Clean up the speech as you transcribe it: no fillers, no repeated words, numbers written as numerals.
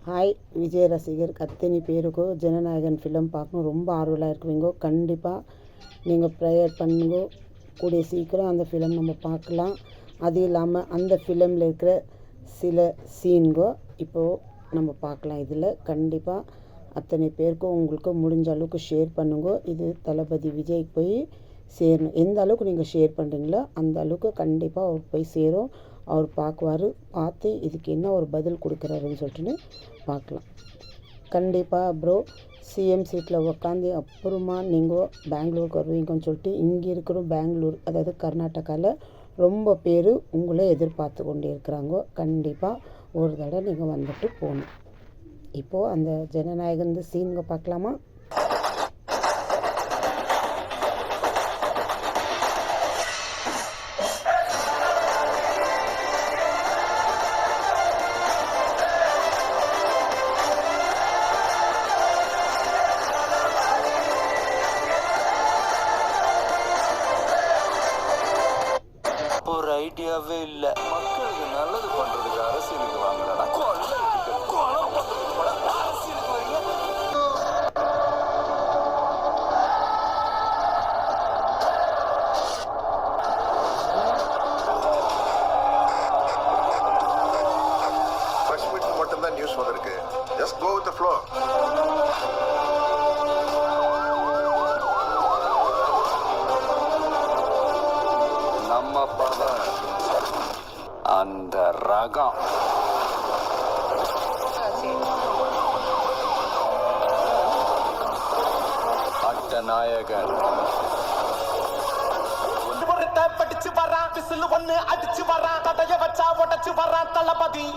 Hi Vijay ரசிகர் அத்தனை பேருக்கும் ஜனநாயகன் ஃபிலிம் பார்க்கணும் ரொம்ப ஆர்வலாக இருக்குவீங்க. கண்டிப்பாக நீங்கள் ப்ரேயர் பண்ணுங்க. கூடிய சீக்கிரம் அந்த ஃபிலிம் நம்ம பார்க்கலாம். அது இல்லாமல் அந்த ஃபிலிமில் இருக்கிற சில சீன்கோ இப்போது நம்ம பார்க்கலாம். இதில் கண்டிப்பாக அத்தனை பேருக்கும் உங்களுக்கு முடிஞ்ச அளவுக்கு ஷேர் பண்ணுங்க. இது தளபதி விஜய்க்கு போய் சேரணும். எந்த அளவுக்கு நீங்கள் ஷேர் பண்ணுறீங்களோ அந்த அளவுக்கு கண்டிப்பாக அவருக்கு போய் சேரும். அவர் பார்க்குவார். பார்த்து இதுக்கு என்ன ஒரு பதில் கொடுக்குறாருன்னு சொல்லிட்டுன்னு பார்க்கலாம். கண்டிப்பாக ப்ரோ சிஎம் சீட்டில் உக்காந்து அப்புறமா நீங்கள் பெங்களூருக்கு வருவீங்கன்னு சொல்லிட்டு இங்கே இருக்கிற பெங்களூர், அதாவது கர்நாடகாவில் ரொம்ப பேர் உங்களே எதிர்பார்த்து கொண்டே இருக்கிறாங்க. கண்டிப்பாக ஒரு தடவை நீங்கள் வந்துட்டு போகணும். இப்போது அந்த ஜனநாயகன் சீன்க பார்க்கலாமா? ஒரு ஐடியாவே இல்ல. மக்களுக்கு நல்லது பண்றதுக்கு அரசியலுக்கு வாங்கடா. மட்டும்தான் நியூஸ் வந்திருக்கு. Just go with the flow. நம்ம படம் அந்த ரகம் அட்டநாயகன் படிச்சு வரான், பிசில் ஒண்ணு அடிச்சு வரான், தடைய வச்சா உடச்சு வரான் தளபதி.